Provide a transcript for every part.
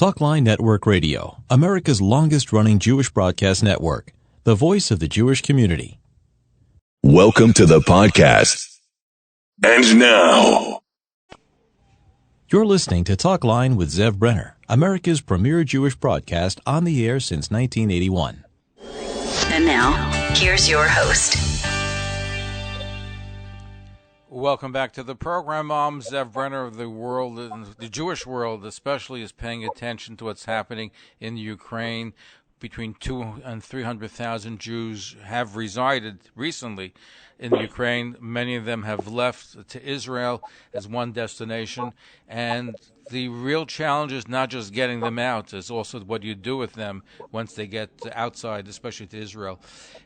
Talkline Network Radio, America's longest-running Jewish broadcast network, the voice of the Jewish community. Welcome to the podcast. And now, you're listening to Talkline with Zev Brenner, America's premier Jewish broadcast on the air since 1981. And now, here's your host. Welcome back to the program. I'm Zev Brenner. The world, the Jewish world especially, is paying attention to what's happening in Ukraine. Between 200,000 and 300,000 Jews have resided recently in Ukraine. Many of them have left to Israel as one destination. And the real challenge is not just getting them out, it's also what you do with them once they get outside, especially to Israel.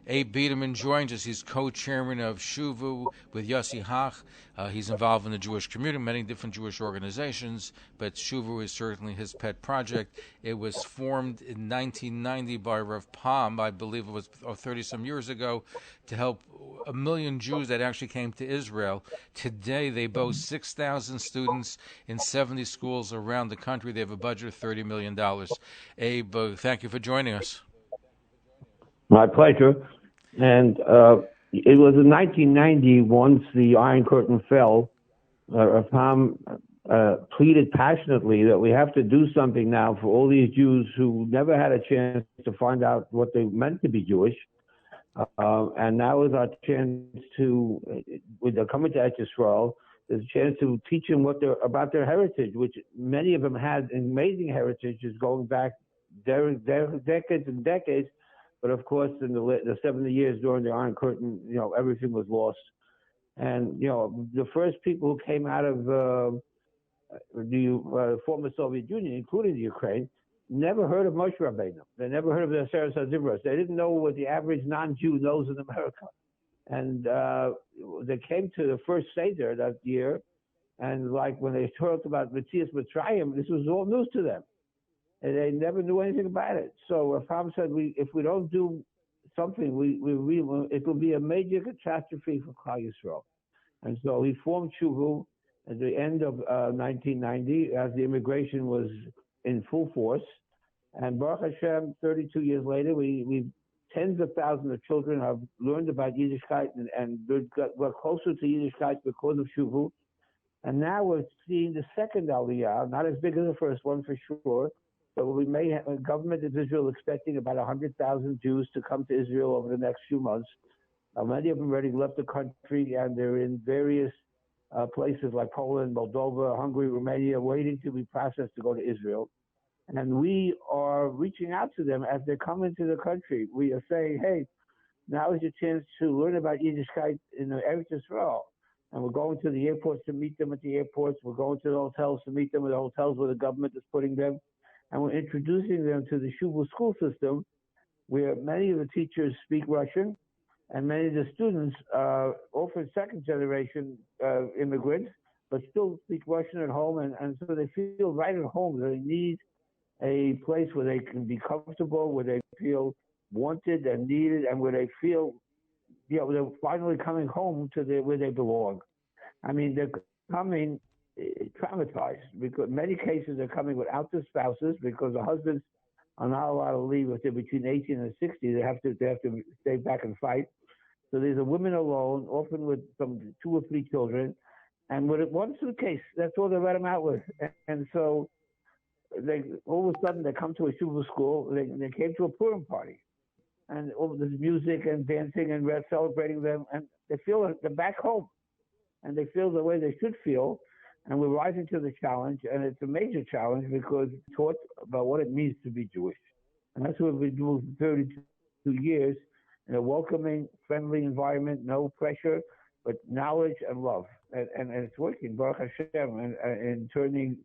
Abe Biderman joins us. He's co-chairman of SHUVU with Yossi Hach. He's involved in the Jewish community, many different Jewish organizations, but SHUVU is certainly his pet project. It was formed in 1990 by Rav Pam, I believe it was 30-some years ago, to help 1 million Jews that actually came to Israel. Today, they boast 6,000 students in 70 schools around the country. They have a budget of $30 million. Abe, thank you for joining us. My pleasure. And it was in 1990, once the Iron Curtain fell, Pam pleaded passionately that we have to do something now for all these Jews who never had a chance to find out what they meant to be Jewish. And now is our chance to, with the coming to Eretz Yisrael, there's a chance to teach them about their heritage, which many of them had amazing heritages going back decades and decades. But of course, in the 70 years during the Iron Curtain, everything was lost. And, the first people who came out of the former Soviet Union, including the Ukraine, never heard of Moshe Rabbeinu. They never heard of the Aseret HaZivros. They didn't know what the average non-Jew knows in America. And they came to the first Seder that year, and like when they talked about Matthias Mitzrayim, this was all news to them. And they never knew anything about it. So Pam said, if we don't do something, it will be a major catastrophe for Klal Yisrael. And so he formed SHUVU at the end of 1990, as the immigration was in full force. And Baruch Hashem, 32 years later, we tens of thousands of children have learned about Yiddishkeit and we're closer to Yiddishkeit because of SHUVU. And now we're seeing the second Aliyah, not as big as the first one for sure, but we may have a government of Israel expecting about 100,000 Jews to come to Israel over the next few months. Many of them already left the country, and they're in various places like Poland, Moldova, Hungary, Romania, waiting to be processed to go to Israel. And we are reaching out to them as they come into the country. We are saying, hey, now is your chance to learn about Yiddishkeit in the Eretz Yisrael. And we're going to the airports to meet them at the airports. We're going to the hotels to meet them at the hotels where the government is putting them. And we're introducing them to the SHUVU school system, where many of the teachers speak Russian, and many of the students are often second-generation immigrants, but still speak Russian at home, and so they feel right at home. They need a place where they can be comfortable, where they feel wanted and needed, and where they feel, they're finally coming home to where they belong. I mean, they're coming traumatized, because in many cases they're coming without their spouses, because the husbands are not allowed to leave if they're between 18 and 60. They have to stay back and fight. So there's a woman alone, often with some 2 or 3 children, and with one suitcase. That's all they let them out with. And so they all of a sudden they come to a SHUVU school. They came to a Purim party, and all this music and dancing and we're celebrating them, and they feel like they're back home, and they feel the way they should feel. And we're rising to the challenge, and it's a major challenge because we're taught about what it means to be Jewish. And that's what we've been doing for 32 years, in a welcoming, friendly environment, no pressure, but knowledge and love. And it's working, Baruch Hashem, and turning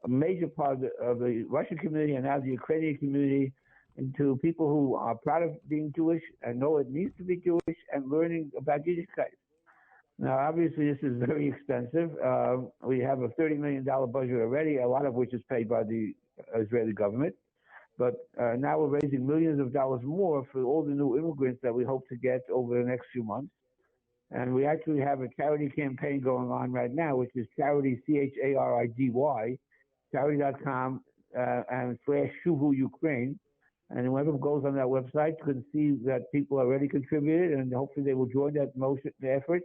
a major part of the Russian community and now the Ukrainian community into people who are proud of being Jewish and know it means to be Jewish and learning about Yiddishkeit. Now, obviously, this is very expensive. We have a $30 million budget already, a lot of which is paid by the Israeli government. But now we're raising millions of dollars more for all the new immigrants that we hope to get over the next few months. And we actually have a charity campaign going on right now, which is charity, CHARIDY, charity.com, and /SHUVU Ukraine. And whoever goes on that website can see that people already contributed, and hopefully they will join that motion, the effort.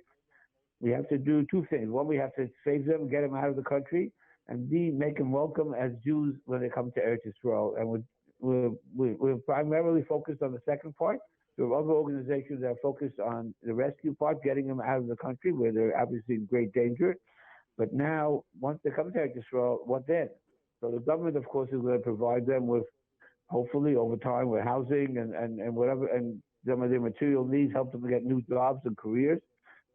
We have to do two things. One, we have to save them, get them out of the country, and B, make them welcome as Jews when they come to Eretz Yisrael. And we're primarily focused on the second part. There are other organizations that are focused on the rescue part, getting them out of the country where they're obviously in great danger. But now, once they come to Eretz Yisrael, what then? So the government, of course, is going to provide them with, hopefully over time, with housing and whatever, and some of their material needs, help them to get new jobs and careers.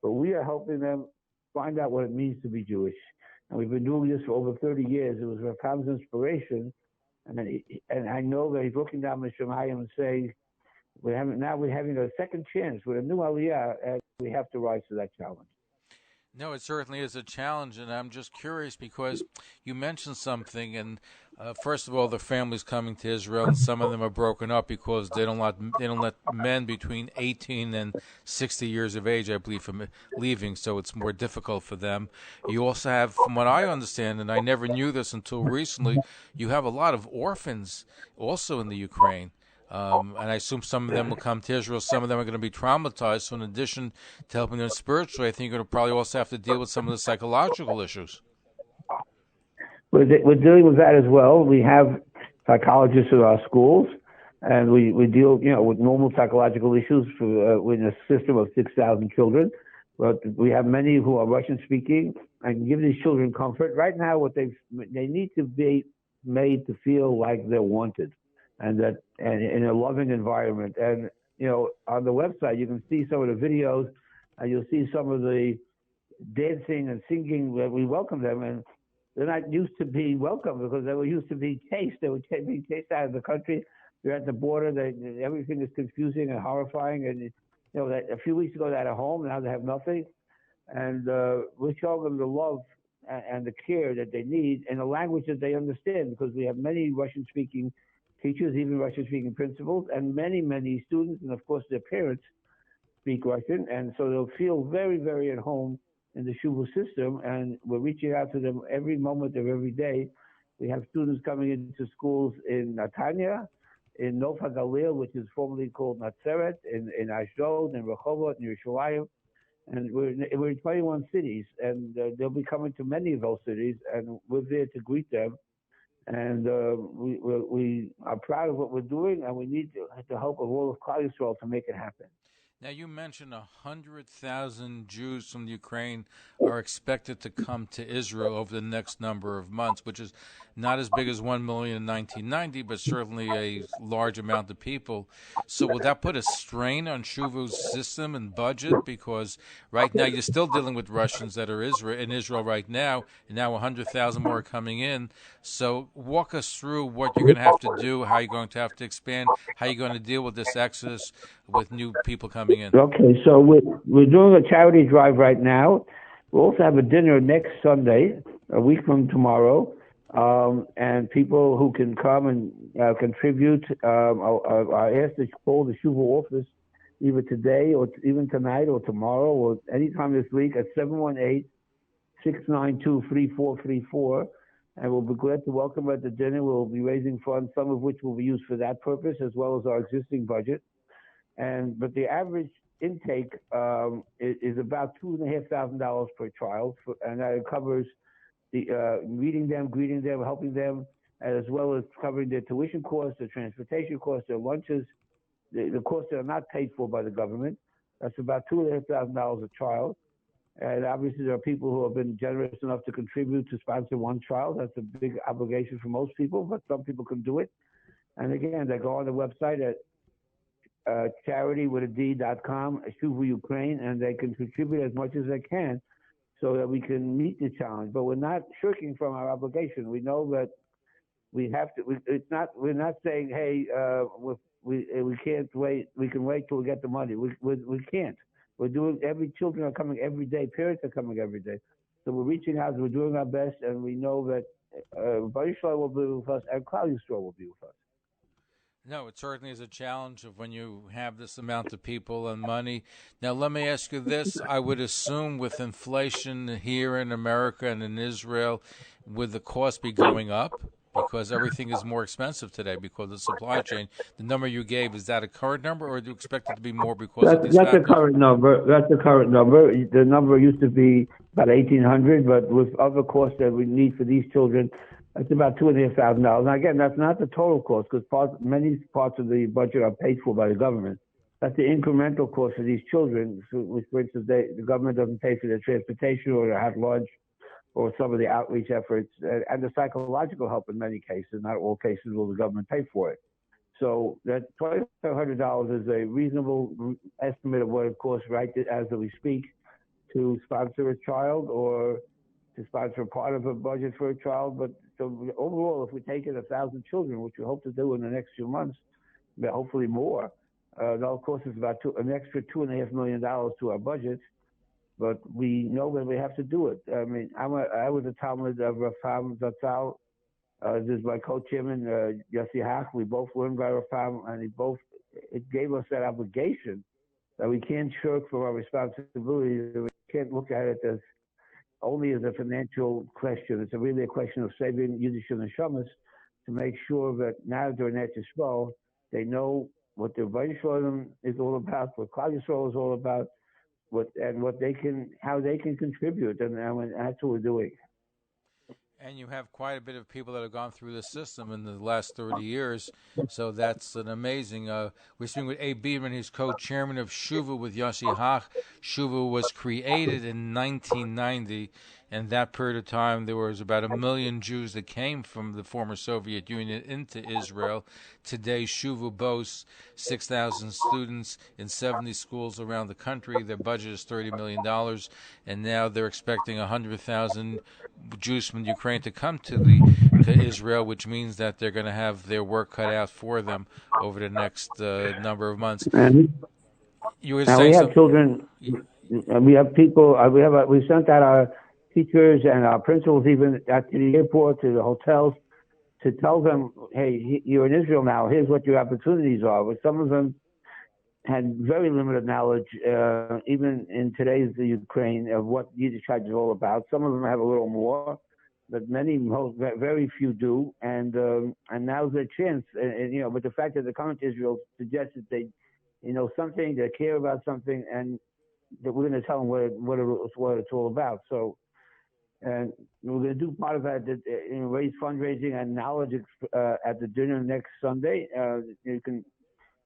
But we are helping them find out what it means to be Jewish. And we've been doing this for over 30 years. It was Rakam's inspiration. And I know that he's looking down the Shemayim and saying, we're having a second chance with a new Aliyah, and we have to rise to that challenge. No, it certainly is a challenge, and I'm just curious because you mentioned something, and first of all, the families coming to Israel, and some of them are broken up because they don't let men between 18 and 60 years of age, I believe, from leaving, so it's more difficult for them. You also have, from what I understand, and I never knew this until recently, you have a lot of orphans also in the Ukraine. And I assume some of them will come to Israel. Some of them are going to be traumatized. So in addition to helping them spiritually, I think you're going to probably also have to deal with some of the psychological issues. We're dealing with that as well. We have psychologists in our schools, and we deal, with normal psychological issues with a system of 6,000 children. But we have many who are Russian speaking and give these children comfort. Right now, what they need to be made to feel like they're wanted. And in a loving environment. And, on the website, you can see some of the videos, and you'll see some of the dancing and singing where we welcome them. And they're not used to being welcomed because they were used to being chased. They were being chased out of the country. They're at the border. Everything is confusing and horrifying. And, that a few weeks ago they had a home. Now they have nothing. And we're showing them the love and the care that they need in a language that they understand, because we have many Russian-speaking teachers, even Russian-speaking principals, and many, many students, and of course their parents speak Russian, and so they'll feel very, very at home in the SHUVU system, and we're reaching out to them every moment of every day. We have students coming into schools in Netanya, in Nov HaGalil, which is formerly called Natzeret, in Ashdod, in Rehovot, in Yerushalayim, and we're in 21 cities, and they'll be coming to many of those cities, and we're there to greet them. And we are proud of what we're doing, and we need the help of all of Klal Yisrael to make it happen. Now, you mentioned 100,000 Jews from Ukraine are expected to come to Israel over the next number of months, which is not as big as 1 million in 1990, but certainly a large amount of people. So will that put a strain on SHUVU's system and budget? Because right now you're still dealing with Russians that are in Israel right now, and now 100,000 more are coming in. So walk us through what you're going to have to do, how you're going to have to expand, how you're going to deal with this exodus with new people coming in. Okay, so we're doing a charity drive right now. We'll also have a dinner next Sunday, a week from tomorrow, and people who can come and contribute are asked to call the SHUVU office either today or even tonight or tomorrow or anytime this week at 718-692-3434. And we'll be glad to welcome them at the dinner. We'll be raising funds, some of which will be used for that purpose, as well as our existing budget. But the average intake is about $2,500 per child, and that covers the meeting them, greeting them, helping them, as well as covering their tuition costs, their transportation costs, their lunches, the costs that are not paid for by the government. That's about $2,500 a child. And obviously there are people who have been generous enough to contribute to sponsor one child. That's a big obligation for most people, but some people can do it. And again, they go on the website at charity.com, SHUVU Ukraine, and they can contribute as much as they can so that we can meet the challenge. But we're not shirking from our obligation. We know that we have to. We're not saying, hey, we can't wait. We can wait till we get the money. We can't. We're doing. Children are coming every day. Parents are coming every day. So we're reaching out. We're doing our best, and we know that Yisrael will be with us, and Klal Yisrael will be with us. No, it certainly is a challenge of when you have this amount of people and money. Now, let me ask you this. I would assume with inflation here in America and in Israel, would the cost be going up? because everything is more expensive today because of the supply chain. The number you gave, is that a current number, or do you expect it to be more because of these That's factors? the current number. That's the current number. The number used to be about 1,800, but with other costs that we need for these children, it's about $2,500. Now, again, that's not the total cost because many parts of the budget are paid for by the government. That's the incremental cost for these children, which, for instance, the government doesn't pay for their transportation or their hot lunch or some of the outreach efforts and the psychological help in many cases. Not all cases will the government pay for it. So that $2,500 is a reasonable estimate of what it costs right as we speak to sponsor a child or to sponsor part of a budget for a child. But so overall, if we take in 1,000 children, which we hope to do in the next few months, but hopefully more, that'll cost us about an extra $2.5 million to our budget. But we know that we have to do it. I mean, I was a Talmud of Rafam Zatzal. This is my co-chairman, Yossi Hach. We both learned by Rafam, and it gave us that obligation that we can't shirk from our responsibility. We can't look at it as only as a financial question. It's really a question of saving Yiddish and Neshamas to make sure that now during Eretz Yisrael, they know what the Vaishvarim is all about, what Klal Yisrael is all about, how they can contribute, and that's what we're doing. And you have quite a bit of people that have gone through the system in the last 30 years, so that's an amazing. We're speaking with Abe Biderman, he's co-chairman of SHUVU with Yossi Hach. SHUVU was created in 1990. And that period of time, there was about 1 million Jews that came from the former Soviet Union into Israel. Today, SHUVU boasts 6,000 students in 70 schools around the country. Their budget is $30 million, and now they're expecting 100,000 Jews from Ukraine to come to Israel, which means that they're going to have their work cut out for them over the next number of months. And you were now saying we have children, and we have people. We sent out our teachers and our principals even out to the airport, to the hotels, to tell them, hey, you're in Israel now. Here's what your opportunities are. But some of them had very limited knowledge, even in today's Ukraine, of what Yiddishkeit is all about. Some of them have a little more, but very few do. And now's their chance. And but the fact that they're coming to Israel suggests that they, something, they care about something, and that we're going to tell them what it's all about. So. And we're going to do part of that, raise fundraising and knowledge at the dinner next Sunday. You can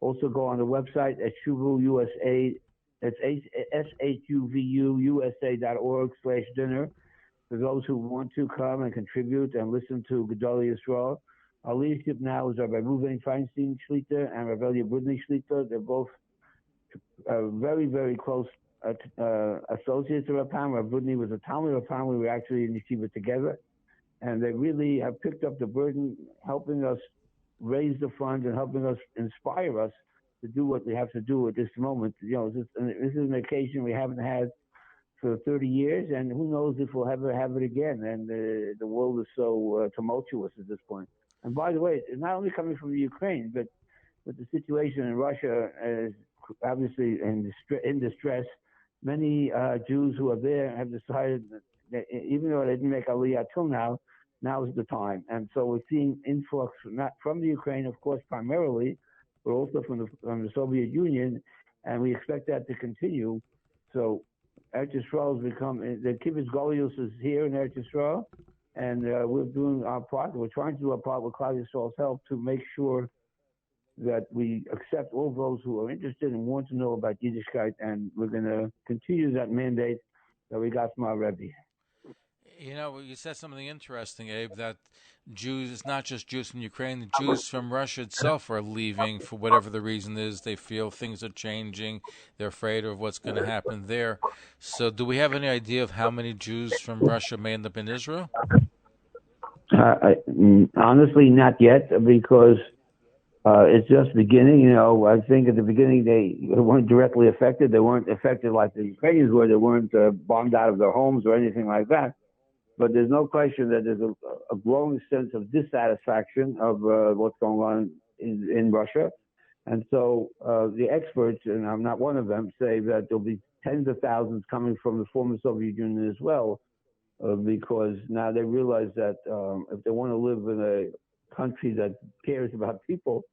also go on the website at SHUVU USA. It's SHUVU-USA.org/dinner for those who want to come and contribute and listen to Gedolei Yisrael. Our leadership now is Rabbi Reuven Feinstein Shlita and Rabbi Elia Budny Shlita. They're both very, very close associates of Rapam. Rav Budny was a Talmud of Rapam. We were actually in yeshiva together, and they really have picked up the burden, helping us raise the funds and helping us inspire us to do what we have to do at this moment. This is an occasion we haven't had for 30 years, and who knows if we'll ever have it again. And the world is so tumultuous at this point. And by the way, it's not only coming from the Ukraine, but the situation in Russia is obviously in distress. Many Jews who are there have decided that even though they didn't make Aliyah till now is the time. And so we're seeing influx not from the Ukraine, of course, primarily, but also from the Soviet Union, and we expect that to continue. So Eretz Yisrael has become, the Kibbutz Golius is here in Eretz Yisrael, and we're doing our part. We're trying to do our part with Klal Yisrael's help to make sure that we accept all those who are interested and want to know about Yiddishkeit, and we're going to continue that mandate that we got from our Rebbe. You said something interesting, Abe, that Jews, it's not just Jews from Ukraine, the Jews from Russia itself are leaving for whatever the reason is. They feel things are changing. They're afraid of what's going to happen there. So do we have any idea of how many Jews from Russia may end up in Israel? Honestly, not yet, because it's just beginning. I think at the beginning they weren't directly affected. They weren't affected like the Ukrainians were. They weren't bombed out of their homes or anything like that. But there's no question that there's a growing sense of dissatisfaction of what's going on in Russia. And so the experts, and I'm not one of them, say that there'll be tens of thousands coming from the former Soviet Union as well, because now they realize that if they want to live in a country that cares about people,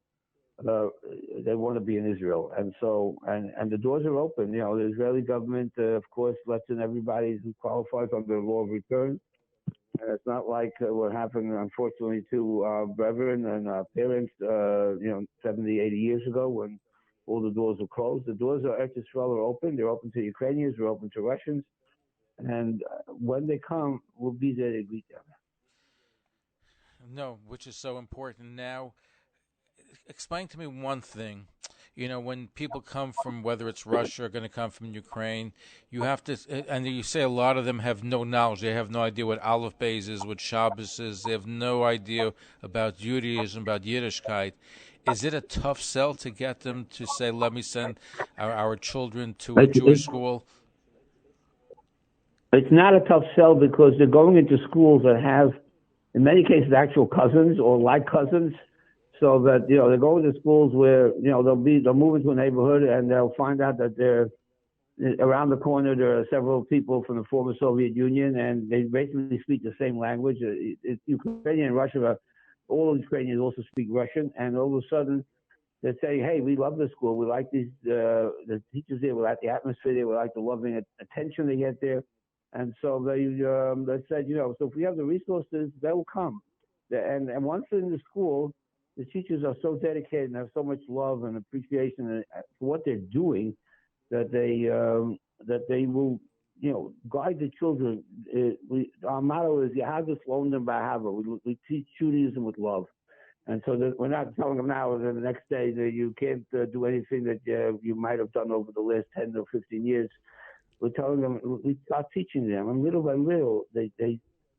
they want to be in Israel. And so, and the doors are open. You know, the Israeli government, of course, lets in everybody who qualifies under the law of return. It's not like what happened, unfortunately, to our brethren and our parents, 70, 80 years ago when all the doors were closed. The doors of Eretz Yisrael are open. They're open to Ukrainians. They're open to Russians. And when they come, we'll be there to greet them. No, which is so important. Now, explain to me one thing. You know, when people come from, whether it's Russia or going to come from Ukraine, you have to, and you say a lot of them have no knowledge. They have no idea what Aleph Beis is, what Shabbos is. They have no idea about Judaism, about Yiddishkeit. Is it a tough sell to get them to say, let me send our children to a Jewish school? It's not a tough sell because they're going into schools that have, in many cases, actual cousins or like cousins. So that, you know, they're going to schools where, you know, they'll move into a neighborhood and they'll find out that they're around the corner. There are several people from the former Soviet Union, and they basically speak the same language. Ukrainian and Russian, all Ukrainians also speak Russian, and all of a sudden they're saying, "Hey, we love the school. We like these the teachers there. We like the atmosphere there. We like the loving attention they get there." And so they said, you know, so if we have the resources, they will come. And once they're in the school, the teachers are so dedicated and have so much love and appreciation for what they're doing that they will, you know, guide the children. Our motto is Yahadus London Bahava. We teach Judaism with love, and so we're not telling them now the next day that you can't do anything that you might have done over the last 10 or 15 years. We're telling them, we start teaching them, and little by little,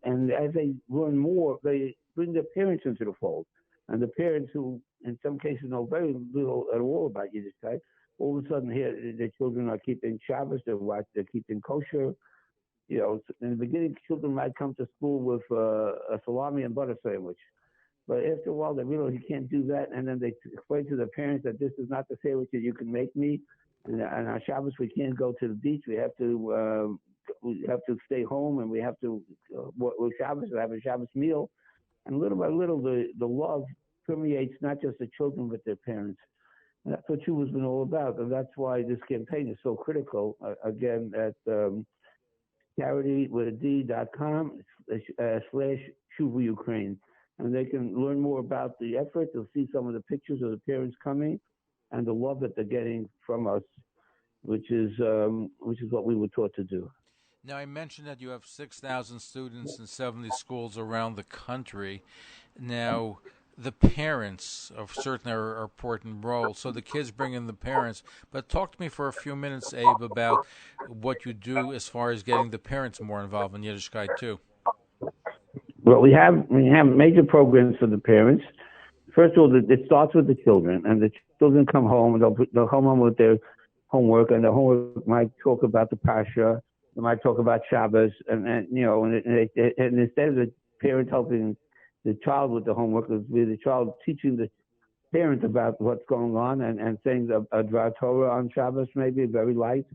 and as they learn more, they bring their parents into the fold. And the parents who, in some cases, know very little at all about Yiddishkeit, all of a sudden here, their children are keeping Shabbos, they're keeping kosher. You know, in the beginning, children might come to school with a salami and butter sandwich. But after a while, they realize you can't do that. And then they explain to the parents that this is not the sandwich that you can make me. And on Shabbos, we can't go to the beach. We have to stay home, and we have to, with Shabbos, we have a Shabbos meal. And little by little, the love permeates not just the children, but their parents. And that's what SHUVU has been all about. And that's why this campaign is so critical. Again, at charity.com/SHUVU Ukraine. And they can learn more about the effort. They'll see some of the pictures of the parents coming and the love that they're getting from us, which is what we were taught to do. Now, I mentioned that you have 6,000 students in 70 schools around the country. Now, the parents are certainly are important role. So the kids bring in the parents. But talk to me for a few minutes, Abe, about what you do as far as getting the parents more involved in Yiddishkeit too. Well, we have major programs for the parents. First of all, it starts with the children, and the children come home, and they'll come home with their homework, and the homework might talk about the Pasha, they might talk about Shabbos, and instead of the parent helping the child with the homework, it would be the child teaching the parent about what's going on and saying a Dvar Torah on Shabbos, maybe very light.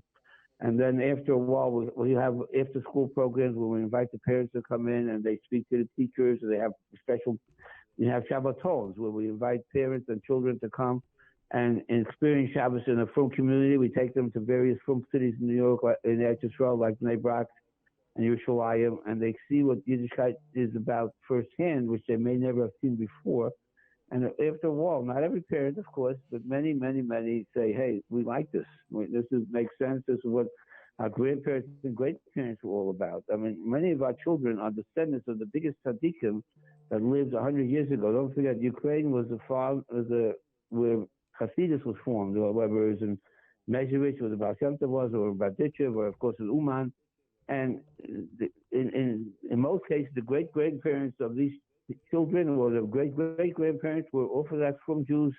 And then after a while, we have after-school programs where we invite the parents to come in and they speak to the teachers. And they have we have Shabbatons where we invite parents and children to come and experience Shabbos in a frum community. We take them to various frum cities in New York, in Eretz Yisrael, like Bnei Brak and Yerushalayim, and they see what Yiddishkeit is about firsthand, which they may never have seen before. And after a while, not every parent, of course, but many, many, many say, hey, we like this. Makes sense. This is what our grandparents and great-parents were all about. I mean, many of our children are descendants of the biggest tzaddikim that lived 100 years ago. Don't forget, Ukraine was where Hasidus was formed, or whether it was in Mezhevich, where the Baal Shem Tov was, or Berditchev, or of course in Uman. And in most cases, the great-grandparents of these children or the great-great-grandparents were Orthodox from Jews,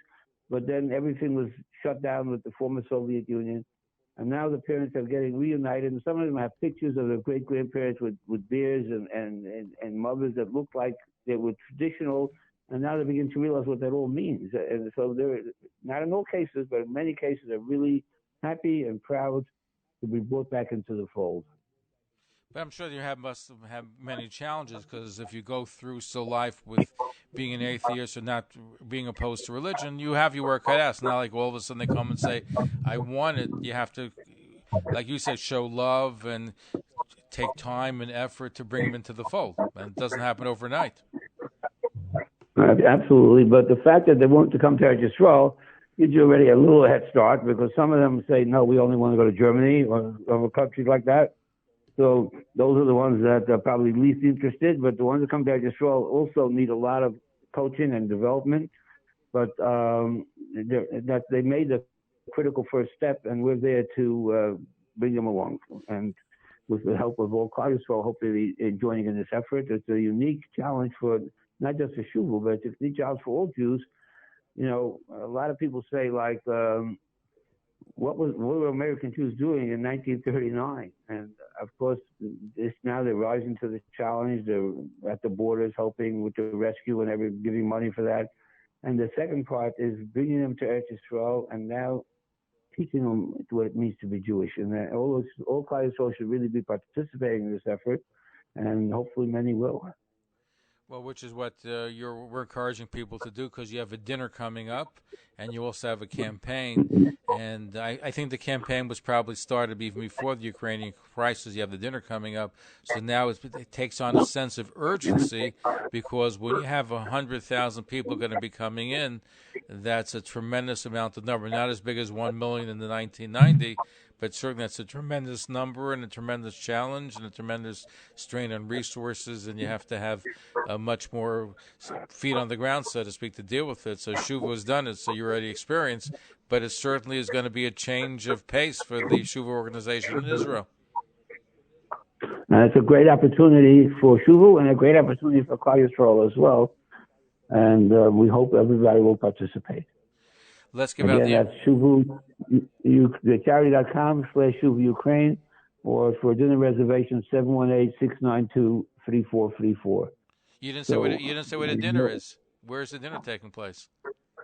but then everything was shut down with the former Soviet Union. And now the parents are getting reunited, and some of them have pictures of their great-grandparents with beards and mothers that look like they were traditional, and now they begin to realize what that all means. And so they're, not in all cases, but in many cases, they're really happy and proud to be brought back into the fold. But I'm sure you must have many challenges, because if you go through life with being an atheist or not being opposed to religion, you have your work cut out. It's not like all of a sudden they come and say, I want it. You have to, like you said, show love and take time and effort to bring them into the fold. And it doesn't happen overnight. Absolutely. But the fact that they want to come to Eretz Yisrael gives you already a little head start, because some of them say, no, we only want to go to Germany or other countries like that. So those are the ones that are probably least interested. But the ones that come to Eretz Yisrael also need a lot of coaching and development. But that they made the critical first step, and we're there to bring them along. And with the help of all Klal Yisrael, hopefully joining in this effort. It's a unique challenge for not just for SHUVU, but it's a unique challenge for all Jews. You know, a lot of people say, like, what were American Jews doing in 1939? And of course, now they're rising to the challenge. They're at the borders helping with the rescue and giving money for that. And the second part is bringing them to Eretz Yisrael and now teaching them what it means to be Jewish. And all Klal Yisrael should really be participating in this effort, and hopefully many will. Well, which is what we're encouraging people to do, because you have a dinner coming up, and you also have a campaign. And I think the campaign was probably started even before the Ukrainian crisis. You have the dinner coming up, so now it takes on a sense of urgency, because when you have 100,000 people going to be coming in, that's a tremendous amount of number. Not as big as 1 million in the 1990. But certainly that's a tremendous number and a tremendous challenge and a tremendous strain on resources, and you have to have much more feet on the ground, so to speak, to deal with it. So SHUVU has done it, so you're already experienced, but it certainly is going to be a change of pace for the SHUVU organization in Israel. And it's a great opportunity for SHUVU and a great opportunity for Klal Yisrael as well, and we hope everybody will participate. Let's give Again, out the... that's SHUVU, the charity.com/SHUVU Ukraine, or for dinner reservation, 718-692-3434. You didn't say where the dinner is. Where's the dinner taking place?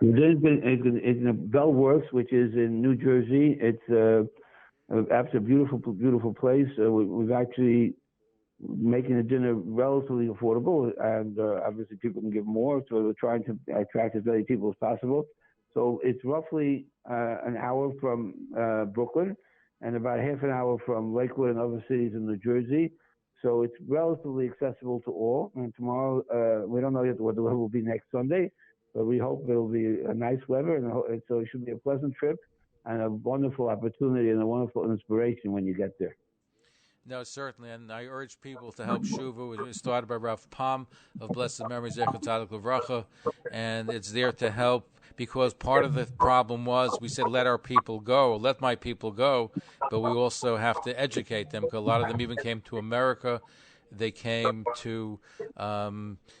It's in Bell Works, which is in New Jersey. It's absolutely beautiful place. We've actually making the dinner relatively affordable, and obviously people can give more, so we're trying to attract as many people as possible. So it's roughly an hour from Brooklyn and about half an hour from Lakewood and other cities in New Jersey. So it's relatively accessible to all. And tomorrow, we don't know yet what the weather will be next Sunday, but we hope it will be a nice weather. And so it should be a pleasant trip and a wonderful opportunity and a wonderful inspiration when you get there. No, certainly, and I urge people to help SHUVU. It was started by Rav Pam of Blessed Memory, Zecher Tzadik Livracha, and it's there to help, because part of the problem was we said, let our people go, or let my people go, but we also have to educate them, because a lot of them even came to America. They came to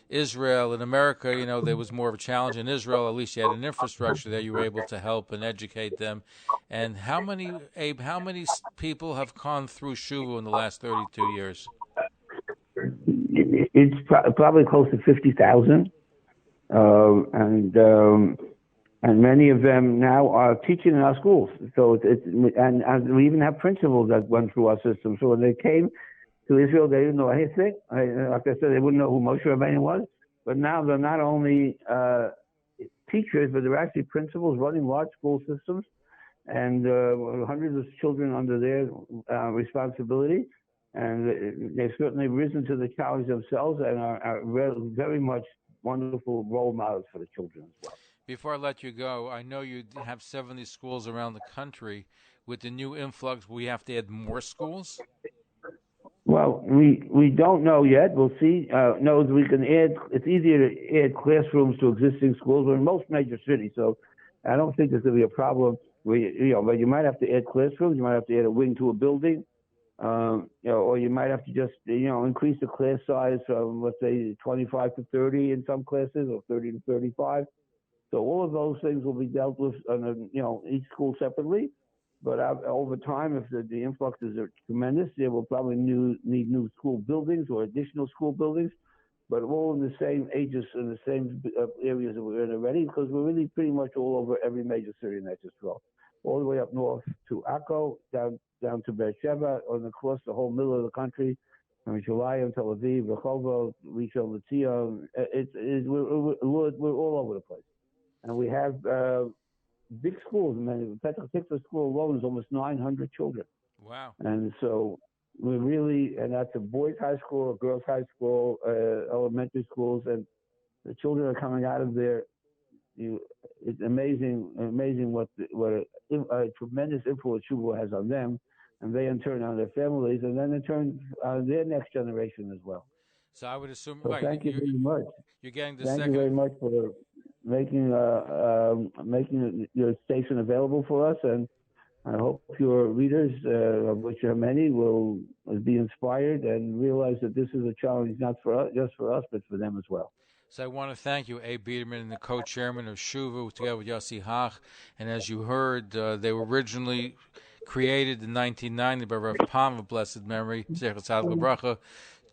Israel. In America, you know, there was more of a challenge. In Israel, at least you had an infrastructure there. You were able to help and educate them. And how many people have gone through SHUVU in the last 32 years? It's probably close to 50,000. And many of them now are teaching in our schools. So and we even have principals that went through our system. So when they came to Israel, they didn't know anything. Like I said, they wouldn't know who Moshe Rabbeinu was. But now they're not only teachers, but they're actually principals running large school systems, and hundreds of children under their responsibility. And they've certainly risen to the challenge themselves and are very much wonderful role models for the children as well. Before I let you go, I know you have 70 schools around the country. With the new influx, we have to add more schools? Well, we don't know yet. We'll see. We can add. It's easier to add classrooms to existing schools. We're in most major cities, so I don't think there's going to be a problem. But you might have to add classrooms. You might have to add a wing to a building, or you might have to just increase the class size from, let's say, 25 to 30 in some classes, or 30 to 35. So all of those things will be dealt with on each school separately. But over time, if the influxes are tremendous, they will probably need new school buildings or additional school buildings, but all in the same ages and the same areas that we're in already, because we're really pretty much all over every major city in Israel, all the way up north to Akko, down to Beersheba, and across the whole middle of the country from Yerushalayim, Tel Aviv, Rehovot, Rishon LeZion. We're all over the place, and we have big schools. Petach Tikva school alone is almost 900 children. Wow! And so and that's a boys' high school, a girls' high school, elementary schools, and the children are coming out of there. It's amazing what a tremendous influence SHUVU has on them, and they in turn on their families, and then in turn on their next generation as well. So I would assume. So thank you very much. You're getting the thank second. you very much for making your station available for us, and I hope your readers, of which there are many, will be inspired and realize that this is a challenge not just for us, but for them as well. So I want to thank you, Abe Biderman, the co-chairman of SHUVU, together with Yossi Hach. And as you heard, they were originally created in 1990 by Rav Pam of blessed memory, Zecher Tzaddik L'Bracha,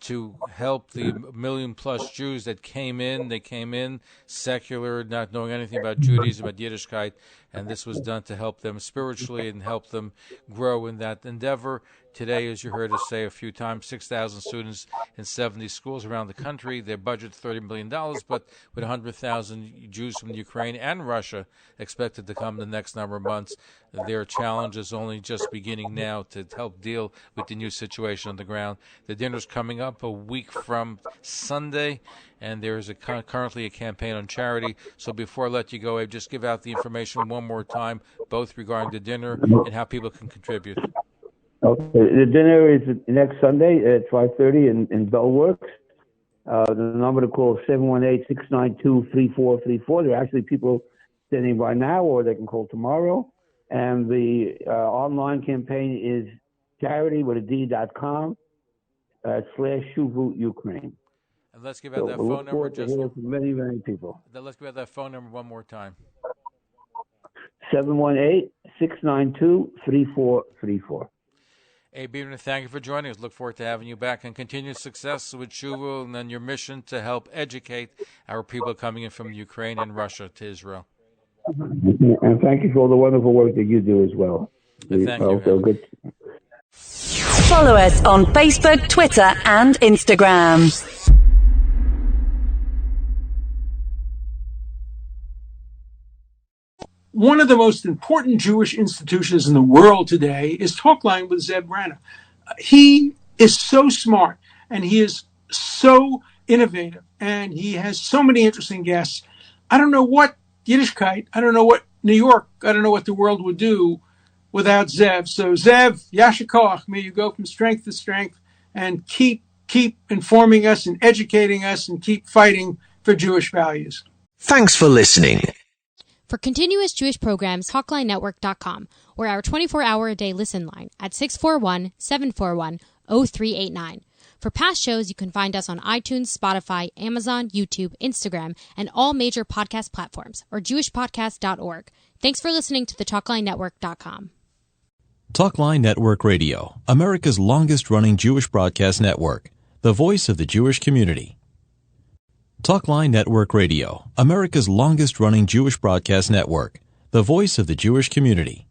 to help the million-plus Jews that came in. They came in secular, not knowing anything about Judaism, about Yiddishkeit, and this was done to help them spiritually and help them grow in that endeavor. Today, as you heard us say a few times, 6,000 students in 70 schools around the country. Their budget $30 million, but with 100,000 Jews from Ukraine and Russia expected to come the next number of months, their challenge is only just beginning now to help deal with the new situation on the ground. The dinner's coming up a week from Sunday, and there is currently a campaign on charity. So before I let you go, Abe, just give out the information one more time, both regarding the dinner and how people can contribute. Okay. The dinner is next Sunday at 5:30 in Bellworks. The number to call is 718-692-3434. There are actually people standing by now, or they can call tomorrow. And the online campaign is charity.com/SHUVU Ukraine. And let's give out that phone number. Just many people. Let's give out that phone number one more time. 718-692-3434. Abe Biderman, thank you for joining us. Look forward to having you back, and continued success with SHUVU and then your mission to help educate our people coming in from Ukraine and Russia to Israel. And thank you for all the wonderful work that you do as well. Thank you. Good. Follow us on Facebook, Twitter, and Instagram. One of the most important Jewish institutions in the world today is Talkline with Zev Brenner. He is so smart, and he is so innovative, and he has so many interesting guests. I don't know what Yiddishkeit, I don't know what New York, I don't know what the world would do without Zev. So Zev, Yasher Koach, may you go from strength to strength and keep informing us and educating us and keep fighting for Jewish values. Thanks for listening. For continuous Jewish programs, TalklineNetwork.com, or our 24-hour-a-day listen line at 641-741-0389. For past shows, you can find us on iTunes, Spotify, Amazon, YouTube, Instagram, and all major podcast platforms, or jewishpodcast.org. Thanks for listening to the TalklineNetwork.com. Talkline Network Radio, America's longest-running Jewish broadcast network, the voice of the Jewish community. Talkline Network Radio, America's longest-running Jewish broadcast network, the voice of the Jewish community.